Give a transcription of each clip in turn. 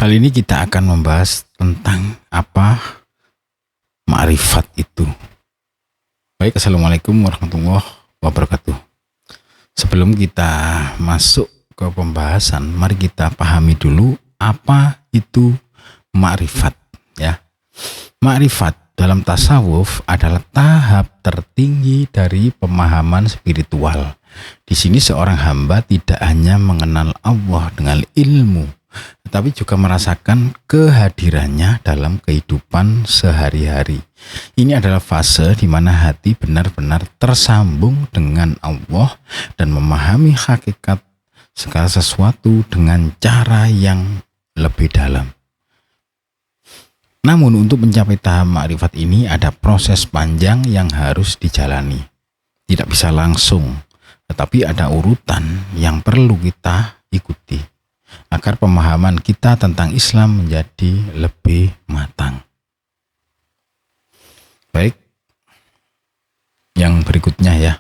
Kali ini kita akan membahas tentang apa ma'rifat itu. Baik, Assalamualaikum warahmatullahi wabarakatuh. Sebelum kita masuk ke pembahasan, mari kita pahami dulu apa itu ma'rifat, ya. Ma'rifat dalam tasawuf adalah tahap tertinggi dari pemahaman spiritual. Di sini seorang hamba tidak hanya mengenal Allah dengan ilmu, tetapi juga merasakan kehadirannya dalam kehidupan sehari-hari. Ini adalah fase di mana hati benar-benar tersambung dengan Allah dan memahami hakikat segala sesuatu dengan cara yang lebih dalam. Namun untuk mencapai tahap ma'rifat ini ada proses panjang yang harus dijalani. Tidak bisa langsung, tetapi ada urutan yang perlu kita ikuti agar pemahaman kita tentang Islam menjadi lebih matang. Baik, yang berikutnya ya,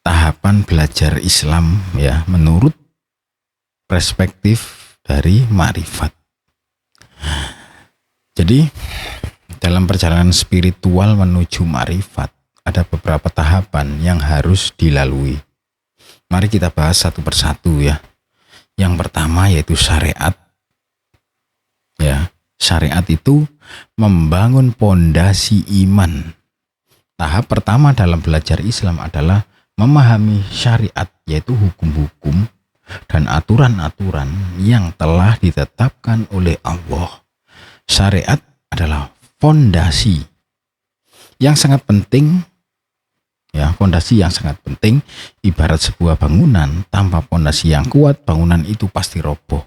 tahapan belajar Islam ya menurut perspektif dari ma'rifat. Jadi dalam perjalanan spiritual menuju ma'rifat ada beberapa tahapan yang harus dilalui. Mari kita bahas satu persatu ya. Yang pertama yaitu syariat. Ya, syariat itu membangun pondasi iman. Tahap pertama dalam belajar Islam adalah memahami syariat, yaitu hukum-hukum dan aturan-aturan yang telah ditetapkan oleh Allah. Syariat adalah fondasi yang sangat penting. Ya, fondasi yang sangat penting, ibarat sebuah bangunan, tanpa fondasi yang kuat, bangunan itu pasti roboh.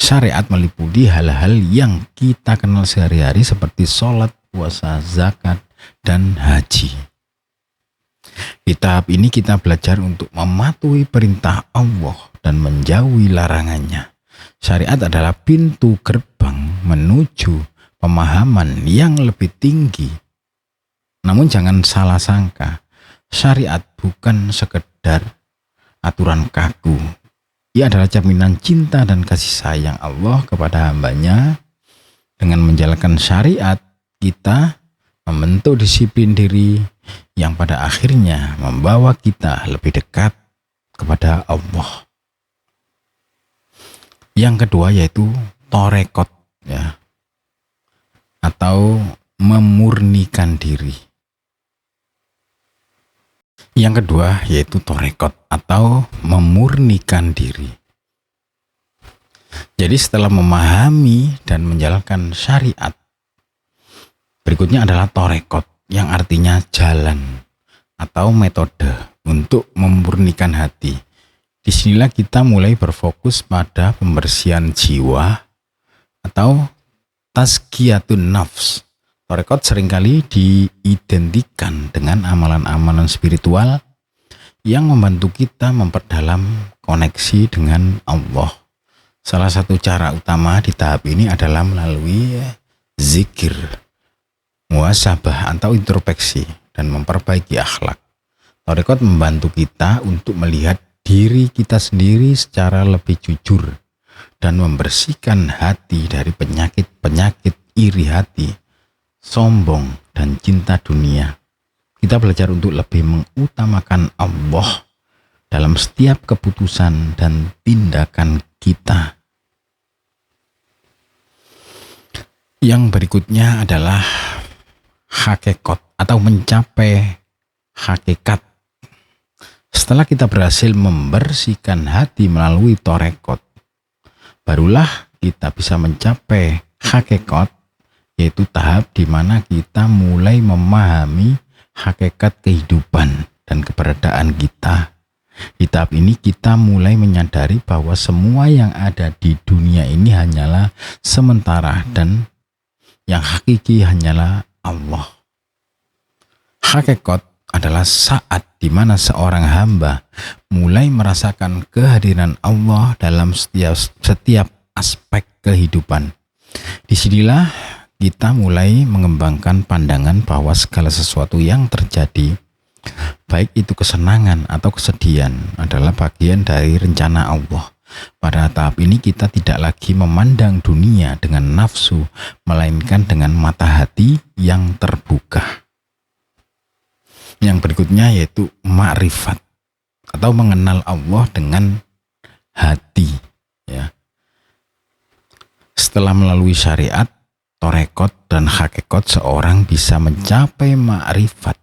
Syariat meliputi hal-hal yang kita kenal sehari-hari seperti sholat, puasa, zakat, dan haji. Di tahap ini kita belajar untuk mematuhi perintah Allah dan menjauhi larangannya. Syariat adalah pintu gerbang menuju pemahaman yang lebih tinggi. Namun jangan salah sangka, syariat bukan sekedar aturan kaku. Ia adalah cerminan cinta dan kasih sayang Allah kepada hambanya. Dengan menjalankan syariat, kita membentuk disiplin diri yang pada akhirnya membawa kita lebih dekat kepada Allah. Yang kedua yaitu torekot, ya, atau memurnikan diri. Yang kedua yaitu torekot atau memurnikan diri. Jadi setelah memahami dan menjalankan syariat, berikutnya adalah torekot yang artinya jalan atau metode untuk memurnikan hati. Disinilah kita mulai berfokus pada pembersihan jiwa atau tazkiyatun nafs. Torekot seringkali diidentikan dengan amalan-amalan spiritual yang membantu kita memperdalam koneksi dengan Allah. Salah satu cara utama di tahap ini adalah melalui zikir, muhasabah atau introspeksi, dan memperbaiki akhlak. Torekot membantu kita untuk melihat diri kita sendiri secara lebih jujur dan membersihkan hati dari penyakit-penyakit iri hati, sombong, dan cinta dunia. Kita belajar untuk lebih mengutamakan Allah dalam setiap keputusan dan tindakan kita. Yang berikutnya adalah hakikat atau mencapai hakikat. Setelah kita berhasil membersihkan hati melalui torekot, barulah kita bisa mencapai hakikat, yaitu tahap di mana kita mulai memahami hakikat kehidupan dan keberadaan kita. Di tahap ini kita mulai menyadari bahwa semua yang ada di dunia ini hanyalah sementara dan yang hakiki hanyalah Allah. Hakikat adalah saat di mana seorang hamba mulai merasakan kehadiran Allah dalam setiap aspek kehidupan. Disinilah kita mulai mengembangkan pandangan bahwa segala sesuatu yang terjadi, baik itu kesenangan atau kesedihan, adalah bagian dari rencana Allah Pada tahap ini kita tidak lagi memandang dunia dengan nafsu, melainkan dengan mata hati yang terbuka. Yang berikutnya yaitu ma'rifat atau mengenal Allah dengan hati, ya. Setelah melalui syariat, torekot dan hakikat, seorang bisa mencapai ma'rifat.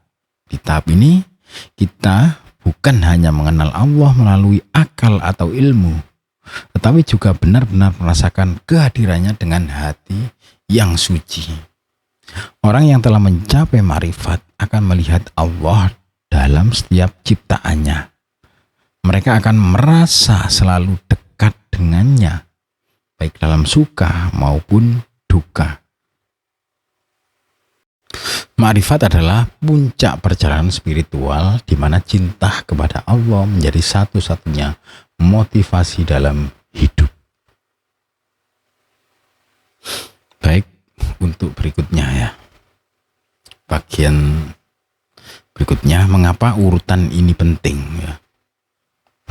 Di tahap ini kita bukan hanya mengenal Allah melalui akal atau ilmu, tetapi juga benar-benar merasakan kehadirannya dengan hati yang suci. Orang yang telah mencapai ma'rifat akan melihat Allah dalam setiap ciptaannya. Mereka akan merasa selalu dekat dengannya, baik dalam suka maupun duka. Ma'rifat adalah puncak perjalanan spiritual di mana cinta kepada Allah menjadi satu-satunya motivasi dalam hidup. Baik, untuk berikutnya ya. Bagian berikutnya, mengapa urutan ini penting ya.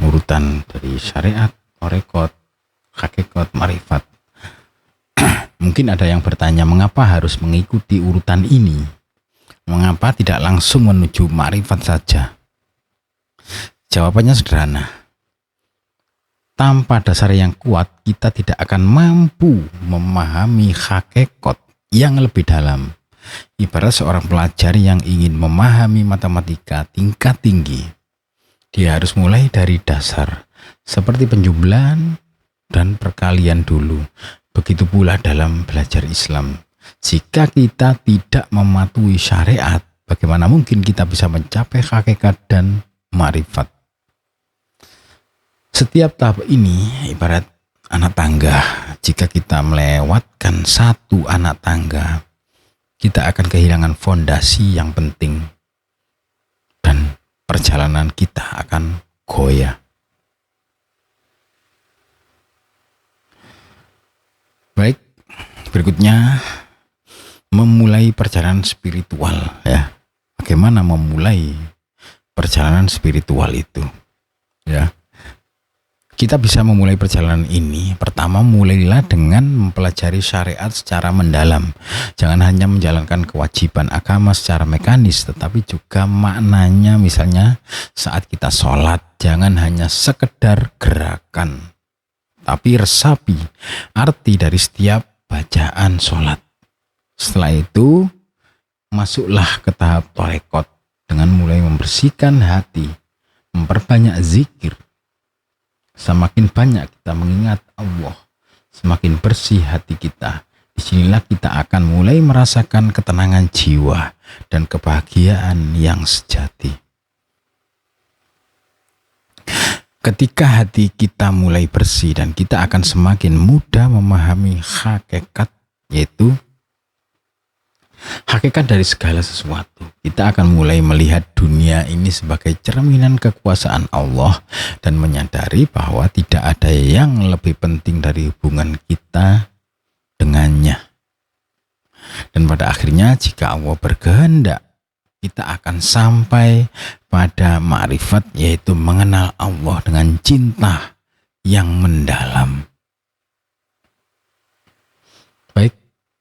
Urutan dari syariat, torekot, hakikat, ma'rifat. Mungkin ada yang bertanya, mengapa harus mengikuti urutan ini? Mengapa tidak langsung menuju ma'rifat saja? Jawabannya sederhana. Tanpa dasar yang kuat, kita tidak akan mampu memahami hakikat yang lebih dalam. Ibarat seorang pelajar yang ingin memahami matematika tingkat tinggi, dia harus mulai dari dasar, seperti penjumlahan dan perkalian dulu. Begitu pula dalam belajar Islam. Jika kita tidak mematuhi syariat, bagaimana mungkin kita bisa mencapai hakikat dan ma'rifat? Setiap tahap ini ibarat anak tangga. Jika kita melewatkan satu anak tangga, kita akan kehilangan fondasi yang penting dan perjalanan kita akan goyah. Baik, berikutnya memulai perjalanan spiritual ya. Bagaimana memulai perjalanan spiritual itu? Ya. Kita bisa memulai perjalanan ini. Pertama, mulailah dengan mempelajari syariat secara mendalam. Jangan hanya menjalankan kewajiban agama secara mekanis, tetapi juga maknanya. Misalnya saat kita sholat, jangan hanya sekedar gerakan, tapi resapi arti dari setiap bacaan sholat. Setelah itu, masuklah ke tahap torekot dengan mulai membersihkan hati, memperbanyak zikir. Semakin banyak kita mengingat Allah, semakin bersih hati kita. Disinilah kita akan mulai merasakan ketenangan jiwa dan kebahagiaan yang sejati. Ketika hati kita mulai bersih dan kita akan semakin mudah memahami hakikat, yaitu hakikat dari segala sesuatu. Kita akan mulai melihat dunia ini sebagai cerminan kekuasaan Allah dan menyadari bahwa tidak ada yang lebih penting dari hubungan kita dengannya. Dan pada akhirnya jika Allah berkehendak, kita akan sampai pada ma'rifat, yaitu mengenal Allah dengan cinta yang mendalam. Baik,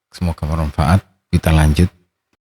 semoga bermanfaat. Kita lanjut